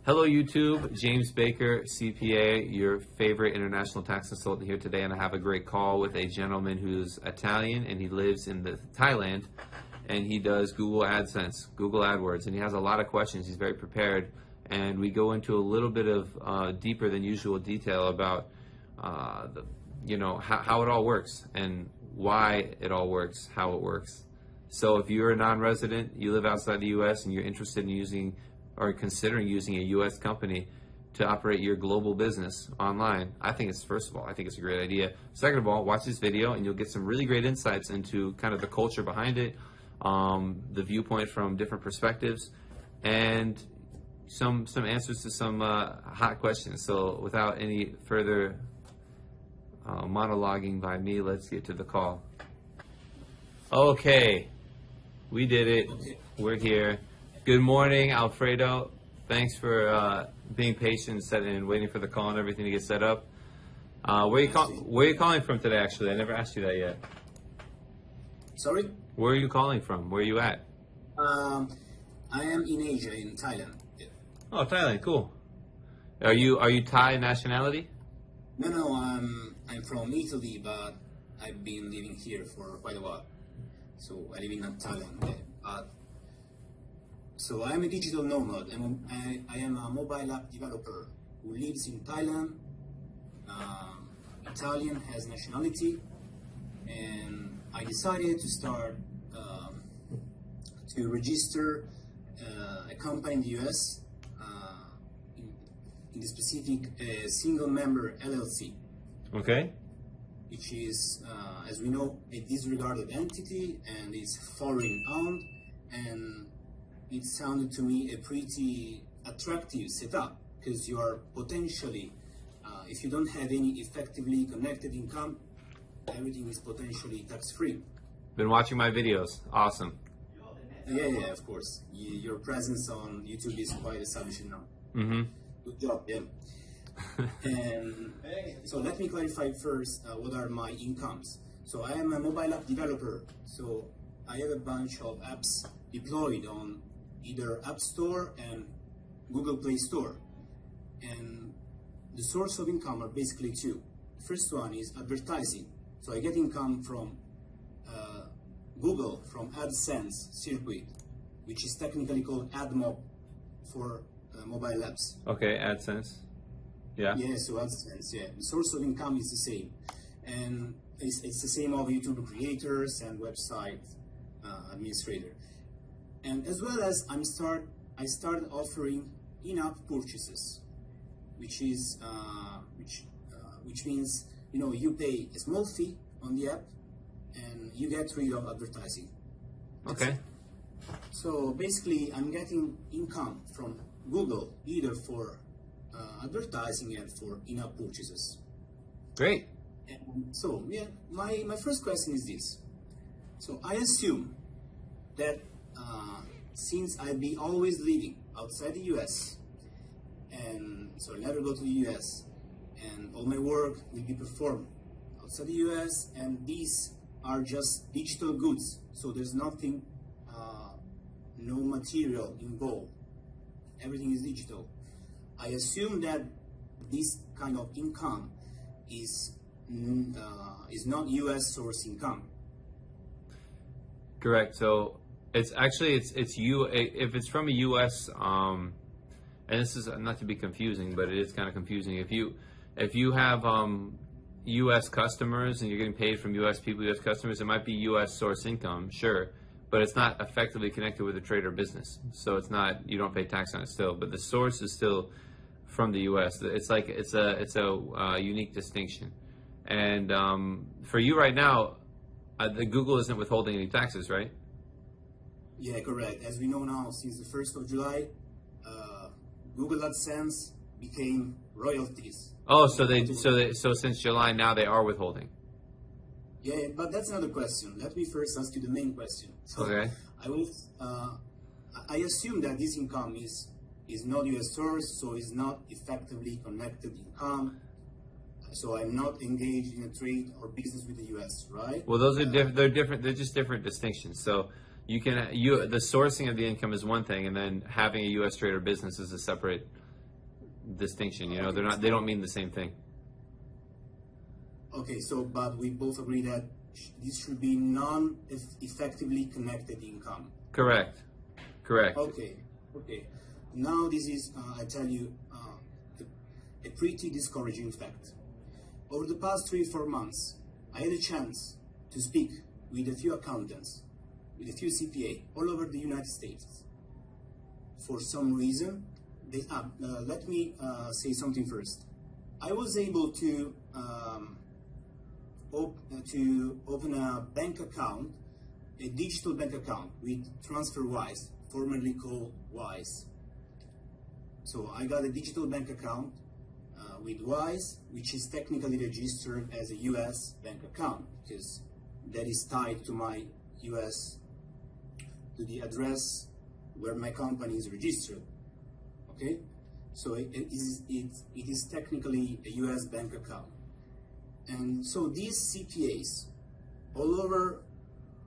Hello YouTube, James Baker, CPA, your favorite international tax consultant here today, and I have a great call with a gentleman who's Italian and he lives in Thailand, and he does Google AdSense, Google AdWords, and he has a lot of questions. He's very prepared, and we go into a little bit of deeper than usual detail about how it all works and why it all works, how it works. So if you're a non-resident, you live outside the U.S. and you're interested in using or considering using a U.S. company to operate your global business online, I think it's, first of all, I think it's a great idea. Second of all, watch this video and you'll get some really great insights into kind of the culture behind it, the viewpoint from different perspectives, and some answers to some hot questions. So without any further monologuing by me, let's get to the call. Okay, we did it. We're here. Good morning, Alfredo. Thanks for being patient and waiting for the call and everything to get set up. Where are you calling from today, actually? I never asked you that yet. Sorry? Where are you calling from? Where are you at? I am in Asia, in Thailand. Yeah. Oh, Thailand, cool. Are you Thai nationality? No, I'm from Italy, but I've been living here for quite a while. So I live in Thailand. So I'm a digital nomad, and I am a mobile app developer who lives in Thailand. Italian has nationality, and I decided to start to register a company in the US, in the specific single member LLC. Okay. Which is, as we know, a disregarded entity and is foreign owned, and it sounded to me a pretty attractive setup because you are potentially, if you don't have any effectively connected income, everything is potentially tax-free. Been watching my videos. Awesome. Yeah, of course. Your presence on YouTube is quite established now. Mm-hmm. Good job, yeah. And so let me clarify first what are my incomes. So I am a mobile app developer. So I have a bunch of apps deployed on either App Store and Google Play Store. And the source of income are basically two. The first one is advertising. So I get income from Google, from AdSense circuit, which is technically called AdMob for mobile apps. Okay, AdSense. Yeah. Yeah, so AdSense, yeah. The source of income is the same. And it's the same of YouTube creators and website administrator. And as well as I started offering in-app purchases, which is which means you pay a small fee on the app and you get rid of advertising. Okay. So basically, I'm getting income from Google either for advertising and for in-app purchases. Great. And so yeah, my first question is this. So I assume that since I'll be always living outside the US, and so I'll never go to the US, and all my work will be performed outside the US, and these are just digital goods, so there's nothing, no material involved. Everything is digital. I assume that this kind of income is not US source income. Correct. So it's actually if it's from a U.S. And this is not to be confusing, but it is kind of confusing. If you have U.S. customers and you're getting paid from U.S. people, U.S. customers, it might be U.S. source income, sure, but it's not effectively connected with a trade or business. So it's not, you don't pay tax on it still, but the source is still from the U.S. It's like it's a unique distinction. And for you right now, the Google isn't withholding any taxes, right? Yeah, correct. As we know now, since the 1st of July, Google AdSense became royalties. Oh, so since July now they are withholding. Yeah, but that's another question. Let me first ask you the main question. So Okay. I assume that this income is not US source, so it's not effectively connected income. So I'm not engaged in a trade or business with the US, right? Well, those are they're different. They're just different distinctions. So the sourcing of the income is one thing, and then having a U.S. trade or business is a separate distinction. You know, Okay. they don't mean the same thing. Okay, so but we both agree that this should be non-effectively connected income. Correct. Correct. Okay, okay. Now this is, I tell you, a pretty discouraging fact. Over the past 3-4 months, I had a chance to speak with a few accountants, with a few CPA all over the United States. For some reason, let me say something first. I was able to open a bank account, a digital bank account with TransferWise, formerly called Wise. So I got a digital bank account with Wise, which is technically registered as a US bank account because that is tied to my US, to the address where my company is registered. Okay, so it is technically a US bank account. And so these CPAs all over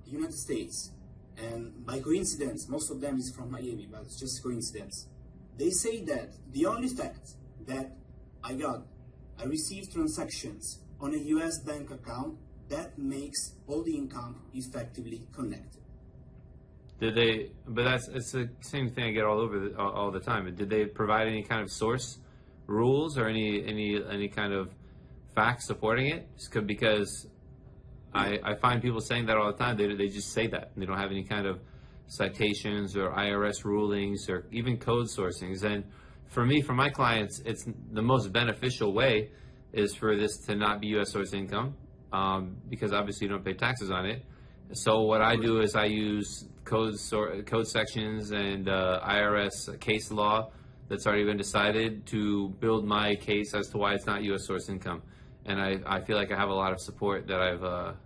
the United States, and by coincidence, most of them is from Miami, but it's just coincidence. They say that the only fact that I received transactions on a US bank account, that makes all the income effectively connected. Did they? But it's the same thing I get all the time. Did they provide any kind of source rules or any kind of facts supporting it? Because I find people saying that all the time. They just say that. They don't have any kind of citations or IRS rulings or even code sourcings. And for me, for my clients, it's the most beneficial way is for this to not be U.S. source income because obviously you don't pay taxes on it. So what I do is I use code sections and IRS case law that's already been decided to build my case as to why it's not U.S. source income. And I feel like I have a lot of support that I've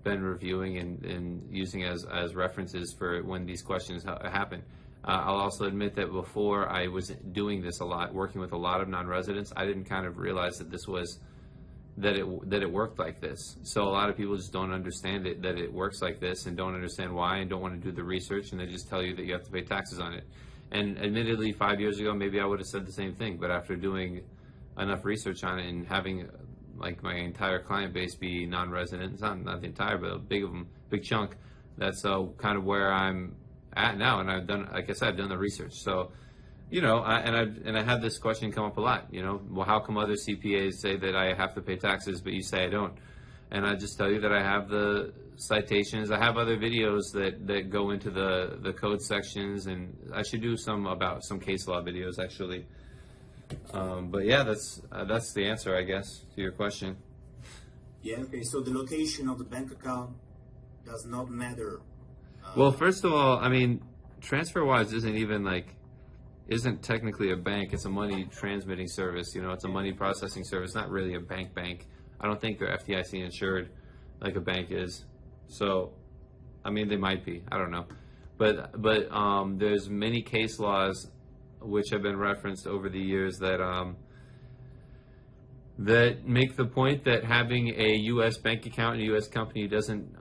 been reviewing and using as references for when these questions happen. I'll also admit that before I was doing this a lot, working with a lot of non-residents, I didn't kind of realize that this was that it worked like this. So a lot of people just don't understand it, that it works like this, and don't understand why, and don't want to do the research, and they just tell you that you have to pay taxes on it. And admittedly, 5 years ago, maybe I would have said the same thing, but after doing enough research on it and having like my entire client base be non-resident, it's not the entire, but a big chunk, that's kind of where I'm at now. And I've done, like I said, I've done the research. So, you know, I had this question come up a lot, you know, well, how come other CPAs say that I have to pay taxes, but you say I don't? And I just tell you that I have the citations. I have other videos that go into the code sections, and I should do some case law videos actually. But yeah, that's the answer, I guess, to your question. Yeah, okay, so the location of the bank account does not matter. Well, first of all, I mean, TransferWise isn't technically a bank. It's a money transmitting service. You know, it's a money processing service, not really a bank. I don't think they're FDIC insured like a bank is. So, I mean, they might be. I don't know. But there's many case laws which have been referenced over the years that make the point that having a U.S. bank account and a U.S. company doesn't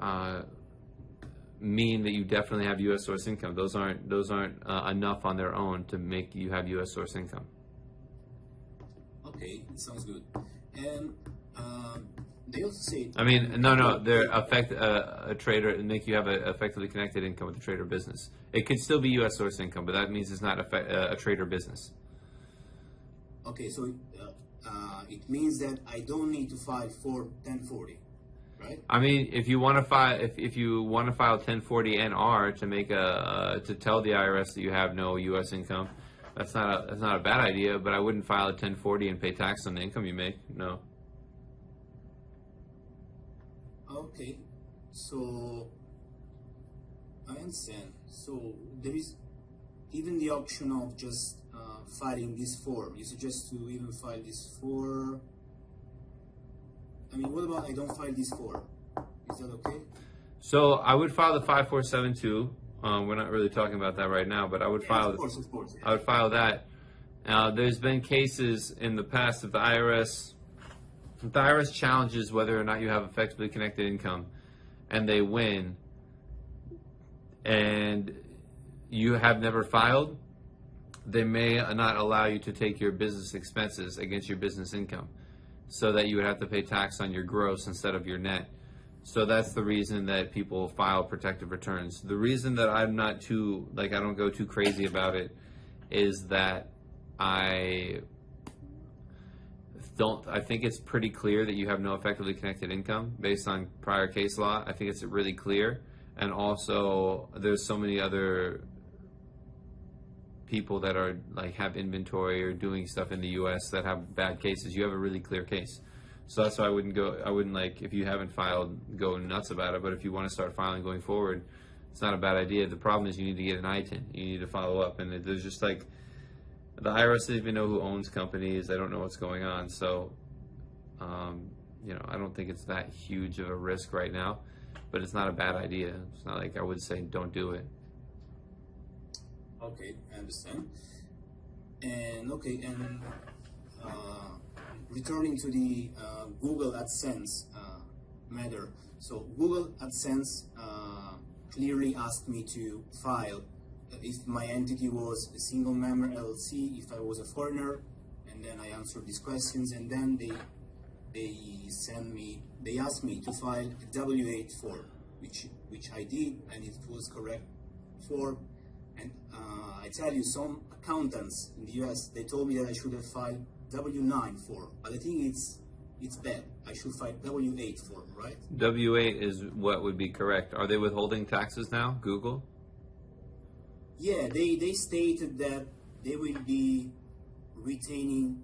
mean that you definitely have U.S. source income. Those aren't enough on their own to make you have U.S. source income. Okay, sounds good. And they also say. I mean, no, they're a trader and make you have an effectively connected income with a trader business. It could still be U.S. source income, but that means it's not a trader business. Okay, so it means that I don't need to file for 1040. Right. I mean, if you want to file, if you want to file 1040 NR to make to tell the IRS that you have no U.S. income, that's not a bad idea. But I wouldn't file a 1040 and pay tax on the income you make. No. Okay, so I understand. So there is even the option of just filing this form. You suggest to even file this form. I mean, what about I don't file this form? Is that okay? So I would file the 5472. We're not really talking about that right now, but I would file. Of course. I would file that. There's been cases in the past of the IRS challenges whether or not you have effectively connected income, and they win, and you have never filed. they may not allow you to take your business expenses against your business income, so that you would have to pay tax on your gross instead of your net. So that's the reason that people file protective returns. The reason that I'm not too, I don't go too crazy about it is that I think it's pretty clear that you have no effectively connected income based on prior case law. I think it's really clear. And also, there's so many other people that are have inventory or doing stuff in the U.S. that have bad cases. You have a really clear case. So that's why I wouldn't if you haven't filed, go nuts about it. But if you want to start filing going forward, it's not a bad idea. The problem is you need to get an ITIN. You need to follow up. And there's just the IRS doesn't even know who owns companies. They don't know what's going on. So, I don't think it's that huge of a risk right now, but it's not a bad idea. It's not I would say don't do it. Okay, I understand. And returning to the Google AdSense matter. So Google AdSense clearly asked me to file if my entity was a single member LLC, if I was a foreigner, and then I answered these questions, and then they asked me to file a W-8 form, which I did, and it was correct form. And I tell you, some accountants in the US, they told me that I should have filed W-9 form, but I think it's bad. I should file W-8 form, right? W-8 is what would be correct. Are they withholding taxes now, Google? Yeah, they stated that they will be retaining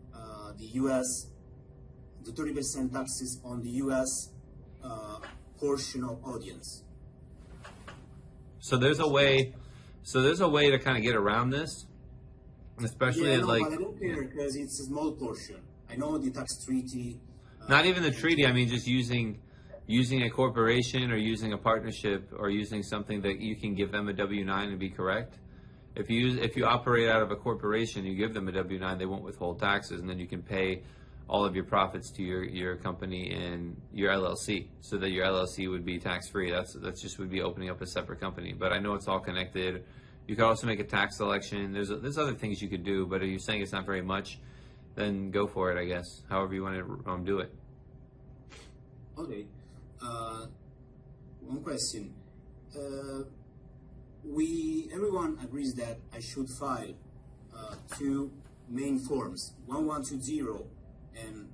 the US, the 30% taxes on the US portion of audience. So there's a way to kind of get around this, especially but I don't care because it's a small portion. I know the tax treaty. Not even the treaty. I mean, just using a corporation or using a partnership or using something that you can give them a W-9 and be correct. If you operate out of a corporation, you give them a W-9, they won't withhold taxes, and then you can pay all of your profits to your company in your LLC, so that your LLC would be tax free. That's just would be opening up a separate company. But I know it's all connected. You could also make a tax election. There's other things you could do, but if you're saying it's not very much, then go for it, I guess. However you want to do it. Okay. One question. Everyone agrees that I should file two main forms, 1120 and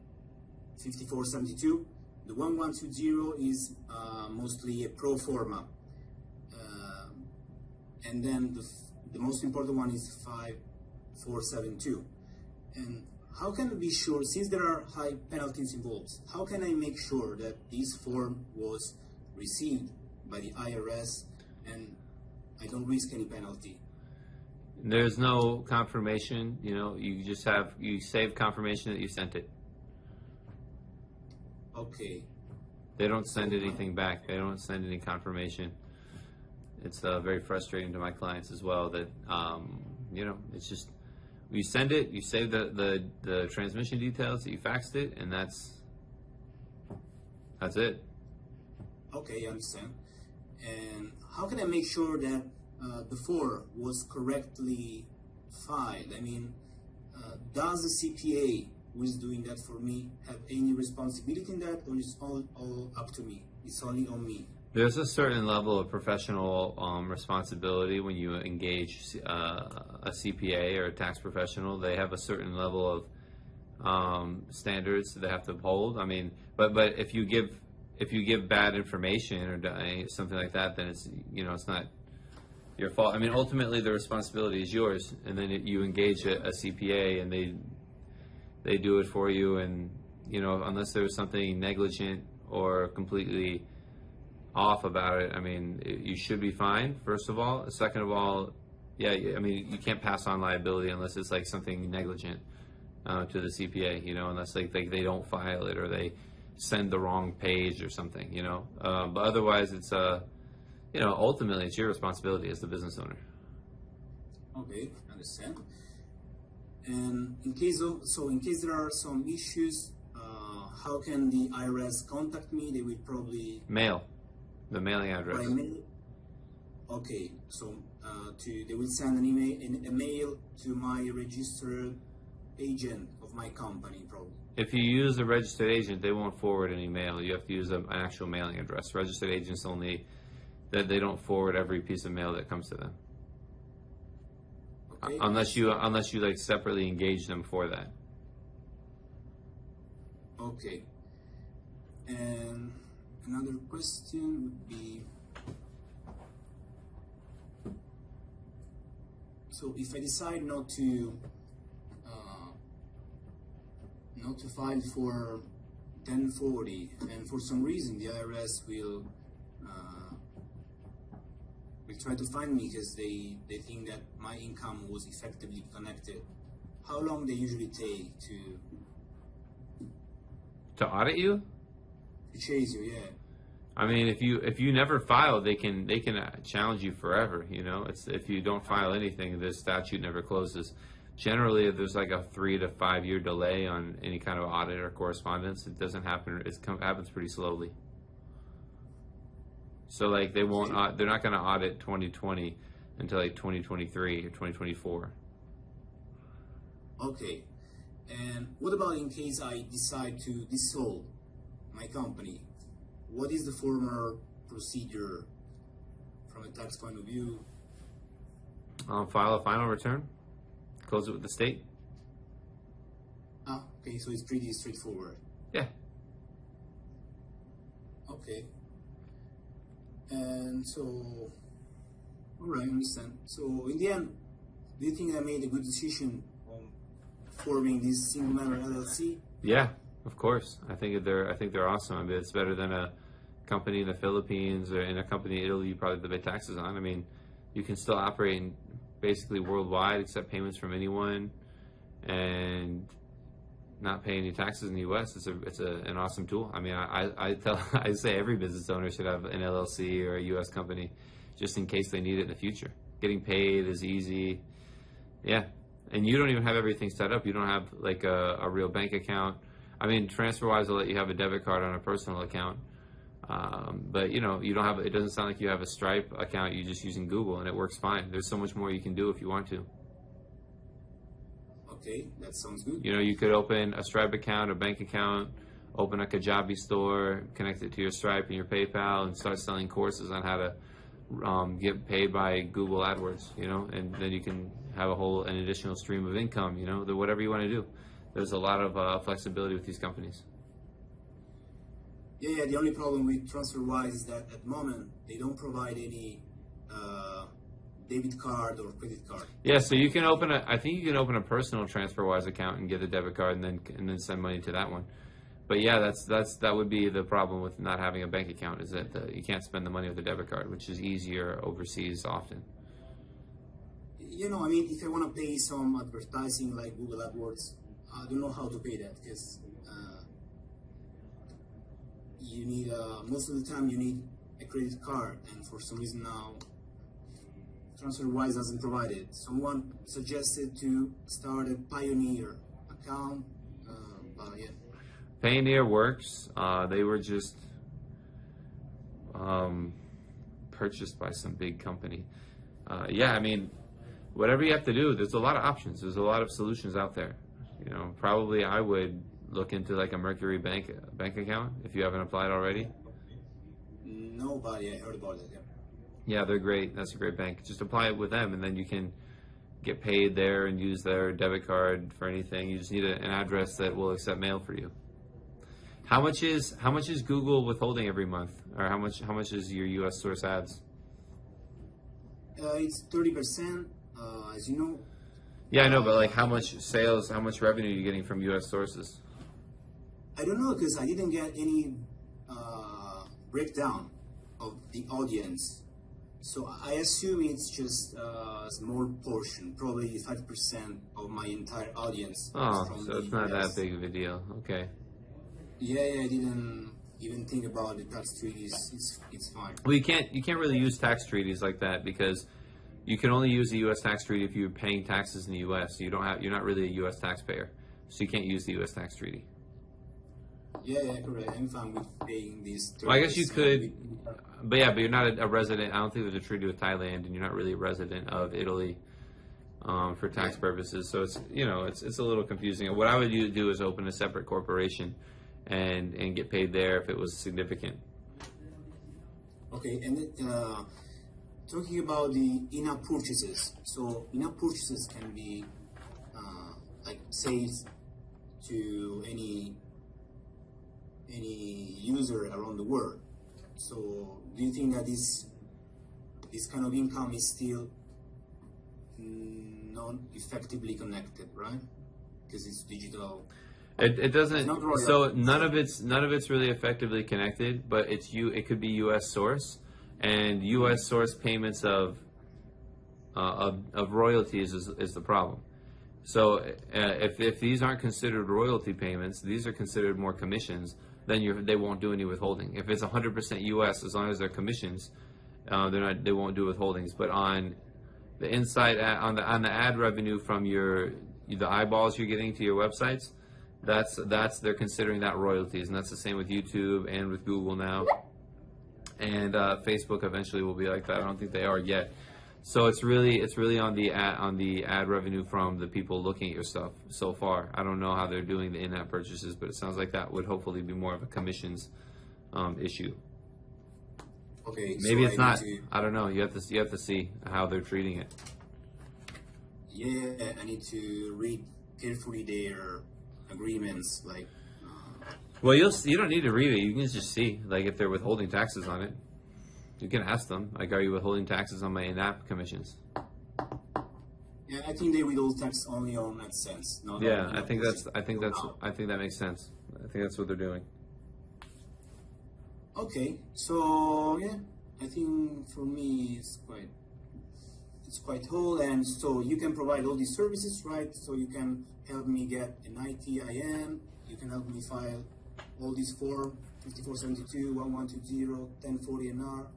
5472. The 1120 is mostly a pro forma, and then the most important one is 5472. And how can I be sure, since there are high penalties involved, how can I make sure that this form was received by the IRS and I don't risk any penalty? There's no confirmation, you save confirmation that you sent it. Okay. They don't send anything back. They don't send any confirmation. It's very frustrating to my clients as well that, it's just, you send it, you save the transmission details, you faxed it, and that's it. Okay, I understand. And how can I make sure that the form was correctly filed? I mean, does the CPA who is doing that for me have any responsibility in that, or is all up to me? It's only on me. There's a certain level of professional responsibility when you engage a CPA or a tax professional. They have a certain level of standards that they have to uphold. I mean, but if you give bad information or something like that, then it's not your fault. I mean, ultimately the responsibility is yours, and then you engage a CPA and they do it for you, and unless there was something negligent or completely off about it, I mean, you should be fine, first of all. Second of all, I mean, you can't pass on liability unless it's something negligent to the CPA, unless they don't file it or they send the wrong page or something, but otherwise it's ultimately it's your responsibility as the business owner. Okay, understand. And in case there are some issues, how can the IRS contact me? They will probably mail, the mailing address. By mail. Okay, so they will send an email, a mail to my registered agent of my company, probably. If you use a registered agent, they won't forward any mail. You have to use an actual mailing address. Registered agents only, that they don't forward every piece of mail that comes to them. Okay. Unless you like separately engage them for that. Okay. And another question would be, so if I decide not to file for 1040, and for some reason the IRS will try to find me because they think that my income was effectively connected, how long they usually take To audit you? to chase you? Yeah. I mean, if you never file, they can challenge you forever. You know, it's if you don't file anything, the statute never closes. Generally, there's like a 3 to 5 year delay on any kind of audit or correspondence. It doesn't happen. It happens pretty slowly. So like they won't. They're not going to audit 2020 until like 2023 or 2024. Okay. And what about in case I decide to dissolve my company? What is the former procedure from a tax point of view? File a final return. Close it with the state. Okay, so it's pretty straightforward. Yeah. Okay. And so, all right, I understand. So in the end, do you think I made a good decision on forming this single member LLC? Yeah, of course. I think they're awesome. I mean, it's better than a company in the Philippines or in a company in Italy you probably have to pay taxes on. I mean, you can still operate in basically worldwide, accept payments from anyone, and not pay any taxes in the U.S. It's an awesome tool. I mean, I say every business owner should have an LLC or a U.S. company, just in case they need it in the future. Getting paid is easy. Yeah, and you don't even have everything set up. You don't have like a real bank account. I mean, TransferWise will let you have a debit card on a personal account. But you know, you don't have. It doesn't sound like you have a Stripe account. You're just using Google, and it works fine. There's so much more you can do if you want to. Okay, that sounds good. You know, you could open a Stripe account, a bank account, open a Kajabi store, connect it to your Stripe and your PayPal, and start selling courses on how to get paid by Google AdWords. You know, and then you can have an additional stream of income. You know, whatever you want to do. There's a lot of flexibility with these companies. Yeah, the only problem with TransferWise is that at the moment they don't provide any debit card or credit card. Yeah, so you can open I think you can open a personal TransferWise account and get a debit card and then send money to that one. But yeah, that would be the problem with not having a bank account, is that you can't spend the money with a debit card, which is easier overseas often. You know, I mean, if I want to pay some advertising like Google AdWords, I don't know how to pay that because you need most of the time you need a credit card, and for some reason now TransferWise doesn't provide it. Someone suggested to start a Pioneer account, but yeah. Payoneer works. They were just purchased by some big company. Yeah, I mean, whatever you have to do, there's a lot of options. There's a lot of solutions out there. You know, probably I would look into like a Mercury bank account if you haven't applied already. Nobody, I heard about it. Yeah. Yeah, they're great. That's a great bank. Just apply it with them, and then you can get paid there and use their debit card for anything. You just need an address that will accept mail for you. How much is Google withholding every month, or how much is your U.S. source ads? It's 30%, as you know. Yeah, I know, but like how much sales, how much revenue are you getting from U.S. sources? I don't know because I didn't get any breakdown of the audience. So I assume it's just a small portion, probably 5% of my entire audience. Oh, so it's not that big of a deal. Okay. Yeah, I didn't even think about the tax treaties. It's fine. Well, you can't really use tax treaties like that because you can only use the U.S. tax treaty if you're paying taxes in the U.S. You're not really a U.S. taxpayer, so you can't use the U.S. tax treaty. Yeah, correct. I'm fine with paying this. Well, I guess you 30% could, but yeah, but you're not a resident. I don't think there's a treaty with Thailand, and you're not really a resident of Italy for tax purposes. So it's it's a little confusing. What I would do is open a separate corporation and get paid there if it was significant. Okay, and talking about the in-app purchases. So in-app purchases can be like sales to any user around the world. So do you think that this kind of income is still not effectively connected, right? Because it's digital. It doesn't. Not royal. So none of it's really effectively connected, but it could be U.S. source, and U.S. source payments of royalties is the problem. So if these aren't considered royalty payments, these are considered more commissions. Then they won't do any withholding. If it's 100% U.S., as long as they're commissions, they won't do withholdings. But on the inside on the ad revenue from the eyeballs you're getting to your websites, they're considering that royalties, and that's the same with YouTube and with Google now, and Facebook eventually will be like that. I don't think they are yet. So it's really on the ad revenue from the people looking at your stuff so far. I don't know how they're doing the in-app purchases, but it sounds like that would hopefully be more of a commissions issue. Okay, Maybe so it's not. I don't know. You have to see how they're treating it. Yeah, I need to read carefully their agreements, like. Well, you don't need to read it. You can just see, like, if they're withholding taxes on it. You can ask them, like, are you withholding taxes on my in-app commissions? Yeah, I think they withhold tax only on AdSense. Not Yeah, on I think that makes sense. I think that's what they're doing. Okay, so yeah, I think for me it's quite whole, and so you can provide all these services, right? So you can help me get an ITIN, you can help me file all these forms, 5472, 1120, 1040 NR.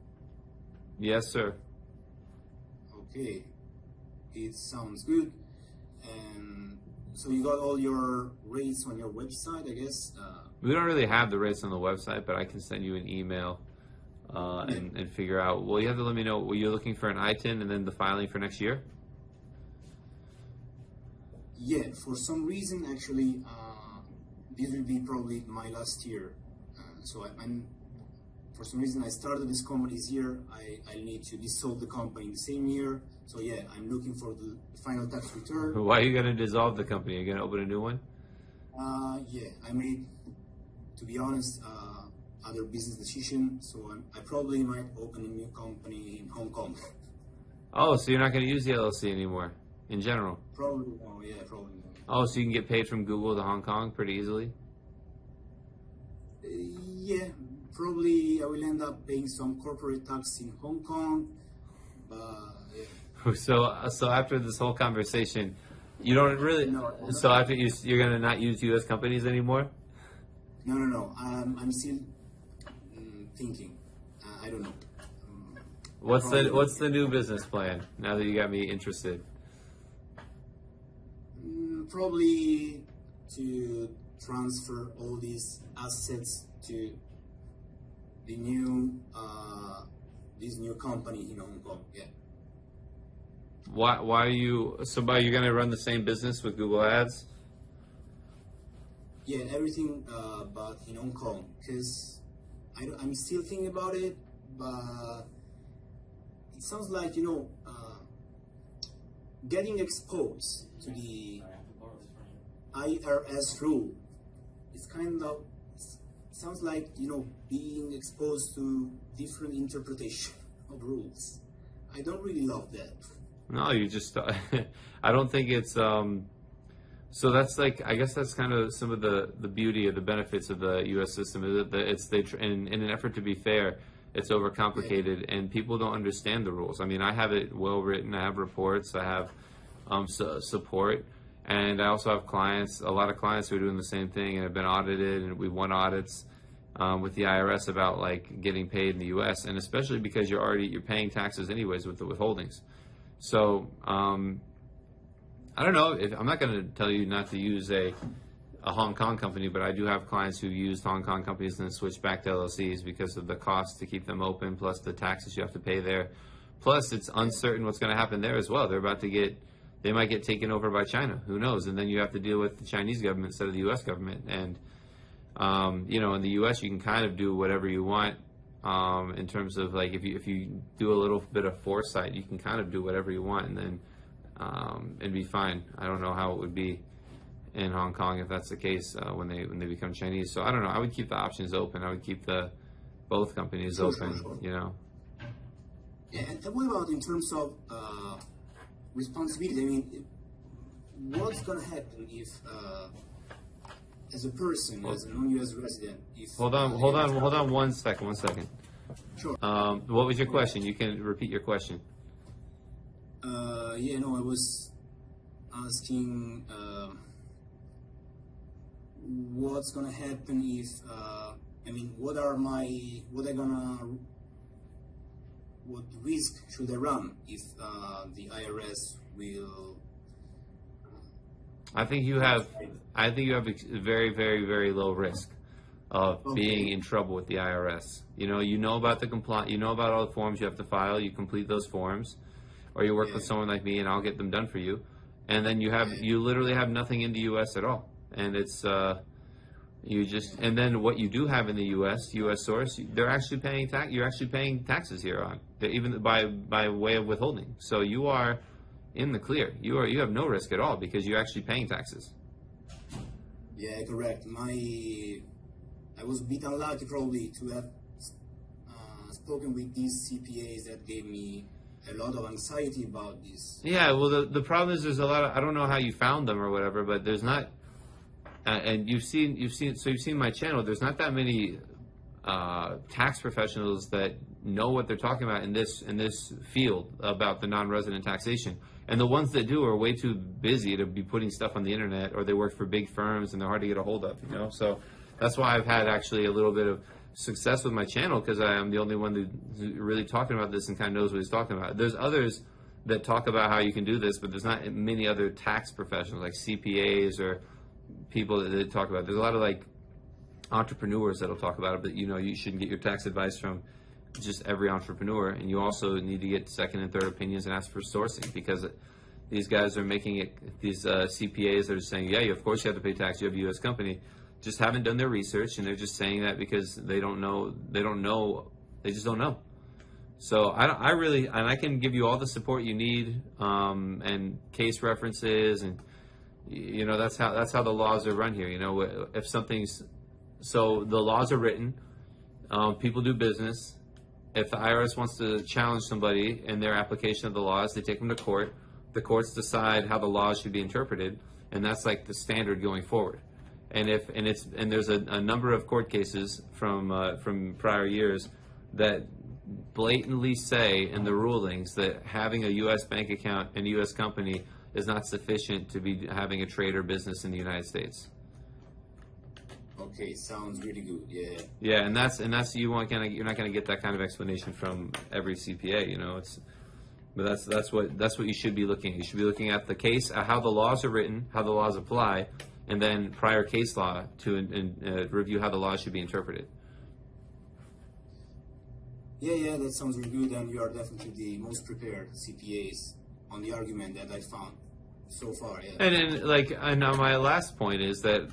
Yes, sir. Okay, it sounds good. And so you got all your rates on your website, I guess. We don't really have the rates on the website, but I can send you an email and figure out. Well, you have to let me know. Were you looking for an ITIN and then the filing for next year? Yeah, for some reason, actually, this will be probably my last year. So for some reason, I started this company this year. I need to dissolve the company in the same year. So yeah, I'm looking for the final tax return. Why are you going to dissolve the company? Are you going to open a new one? Yeah, I made, to be honest, other business decision. So I probably might open a new company in Hong Kong. Oh, so you're not going to use the LLC anymore, in general? Probably no, yeah, probably no. Oh, so you can get paid from Google to Hong Kong pretty easily? Yeah, probably I will end up paying some corporate tax in Hong Kong, but yeah. So after this whole conversation, you don't really. No. So after you're gonna not use U.S. companies anymore? No. I'm still thinking. I don't know. What's the new business plan now that you got me interested? Probably to transfer all these assets to the new this new company in Hong Kong. Yeah. Why are you you're gonna run the same business with Google Ads? Yeah, everything but in Hong Kong, because I'm still thinking about it, but it sounds like getting exposed to the IRS rule. It's kind of sounds like being exposed to different interpretation of rules. I don't really love that. No, you just. I don't think it's. So that's like. I guess that's kind of some of the beauty of the benefits of the U.S. system is that in an effort to be fair, it's overcomplicated and people don't understand the rules. I mean, I have it well written. I have reports. I have support, and I also have clients. A lot of clients who are doing the same thing and have been audited, and we've won audits with the IRS about like getting paid in the U.S. and especially because you're paying taxes anyways with the withholdings. So I don't know. I'm not going to tell you not to use a Hong Kong company, but I do have clients who used Hong Kong companies and then switched back to LLCs because of the cost to keep them open, plus the taxes you have to pay there. Plus, it's uncertain what's going to happen there as well. They might get taken over by China. Who knows? And then you have to deal with the Chinese government instead of the U.S. government. And, in the U.S., you can kind of do whatever you want in terms of, like, if you do a little bit of foresight, you can kind of do whatever you want and then and be fine. I don't know how it would be in Hong Kong if that's the case when they become Chinese. So I don't know. I would keep the options open. I would keep both companies open. Sure. Yeah, and what about in terms of responsibility? I mean, what's going to happen if, as a person, as a non-U.S. resident, if... Hold on 1 second. Sure. What was your question? You can repeat your question. I was asking what's going to happen if, what risk should I run if the IRS will... I think you have a very, very, very low risk of being in trouble with the IRS. You know about all the forms you have to file. You complete those forms, or you work with someone like me, and I'll get them done for you. And then you literally have nothing in the U.S. at all, and it's and then what you do have in the U.S. source, they're actually paying You're actually paying taxes here on, even by way of withholding. So you are in the clear. You have no risk at all because you're actually paying taxes. Yeah, correct. I was a bit unlucky probably to have spoken with these CPAs that gave me a lot of anxiety about this. Yeah, well, the problem is there's a lot of, I don't know how you found them or whatever, but there's not, and you've seen my channel. There's not that many tax professionals that know what they're talking about in this field about the non-resident taxation. And the ones that do are way too busy to be putting stuff on the internet, or they work for big firms and they're hard to get a hold of. So that's why I've had actually a little bit of success with my channel, because I am the only one who's really talking about this and kind of knows what he's talking about. There's others that talk about how you can do this, but there's not many other tax professionals like CPAs or people that talk about it. There's a lot of like entrepreneurs that'll talk about it, but you shouldn't get your tax advice from just every entrepreneur, and you also need to get second and third opinions and ask for sourcing, because these guys are making it, these CPAs are just saying, yeah, of course you have to pay tax, you have a U.S. company, just haven't done their research, and they're just saying that because they just don't know. So I can give you all the support you need, and case references, and that's how the laws are run here. If something's, so the laws are written, people do business. If the IRS wants to challenge somebody in their application of the laws, they take them to court. The courts decide how the laws should be interpreted, and that's like the standard going forward. And there's a number of court cases from prior years that blatantly say in the rulings that having a U.S. bank account and a U.S. company is not sufficient to be having a trade or business in the United States. Okay, sounds really good. Yeah. Yeah, and that's you're not gonna get that kind of explanation from every CPA. But that's what you should be looking at. You should be looking at the case, how the laws are written, how the laws apply, and then prior case law to review how the laws should be interpreted. Yeah, that sounds really good, and you are definitely the most prepared CPAs on the argument that I found so far. Yeah. And then, now my last point is that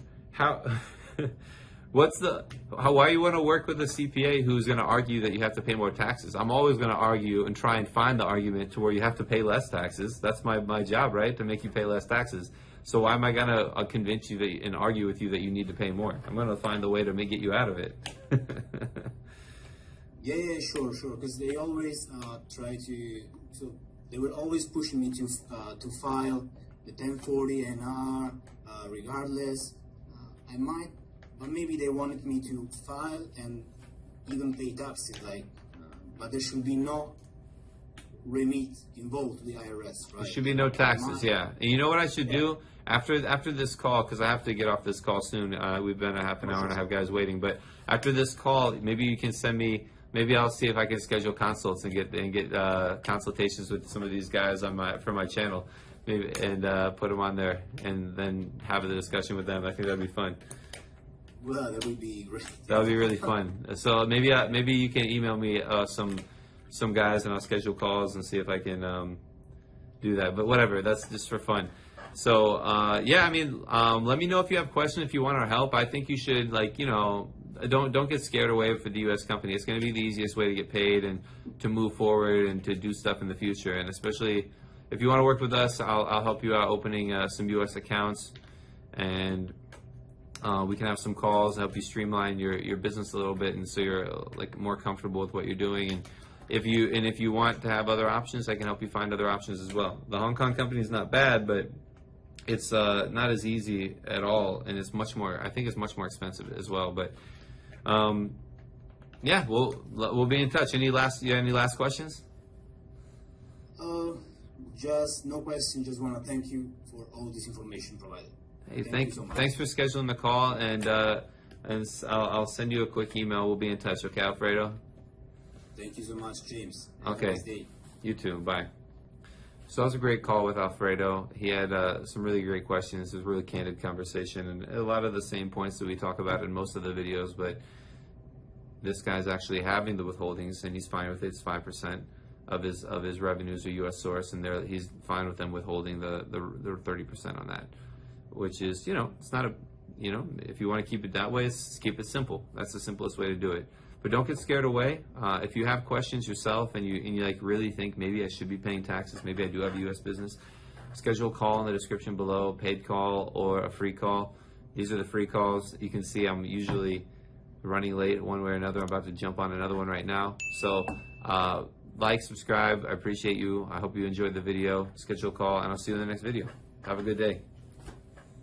why you want to work with a CPA who's going to argue that you have to pay more taxes? I'm always going to argue and try and find the argument to where you have to pay less taxes. That's my job, right? To make you pay less taxes. So why am I going to convince you and argue with you that you need to pay more? I'm going to find a way to get you out of it. Yeah, sure. Because they always they were always pushing me to file the 1040 NR regardless. I might, but maybe they wanted me to file and even pay taxes, but there should be no remit involved to the IRS, right? There should be no taxes, yeah. And you know what I should do after this call, because I have to get off this call soon. We've been a half an hour and I have guys waiting. But after this call, maybe you can send me. Maybe I'll see if I can schedule consults and get consultations with some of these guys for my channel. maybe and put them on there, and then have a discussion with them. I think that'd be fun. Well, that would be great. That would be really fun. So maybe you can email me some guys, and I'll schedule calls and see if I can do that. But whatever, that's just for fun. So yeah, I mean, let me know if you have questions, if you want our help. I think you should, like, you know, don't get scared away for the U.S. company. It's going to be the easiest way to get paid and to move forward and to do stuff in the future. And especially if you want to work with us, I'll help you out opening some U.S. accounts, and we can have some calls and help you streamline your business a little bit, and so you're like more comfortable with what you're doing. And if you want to have other options, I can help you find other options as well. The Hong Kong company is not bad, but it's not as easy at all, and it's much more. I think it's much more expensive as well. But yeah, we'll be in touch. You have any last questions? Just no question. Just want to thank you for all this information provided. Hey, Thank you so much. thanks for scheduling the call, and I'll send you a quick email. We'll be in touch. Okay, Alfredo? Thank you so much, James. Have Okay. a nice day. You too. Bye. So that was a great call with Alfredo. He had some really great questions. It was a really candid conversation, and a lot of the same points that we talk about in most of the videos, but this guy's actually having the withholdings, and he's fine with it. It's 5% of his revenues are U.S. source, and he's fine with them withholding the 30% on that, which is, you know, it's not a, you know, if you want to keep it that way, keep it simple. That's the simplest way to do it. But don't get scared away. If you have questions yourself and you like really think maybe I should be paying taxes, maybe I do have a U.S. business, schedule a call in the description below, paid call or a free call. These are the free calls. You can see I'm usually running late one way or another. I'm about to jump on another one right now. So like, subscribe. I appreciate you. I hope you enjoyed the video. Schedule a call, and I'll see you in the next video. Have a good day.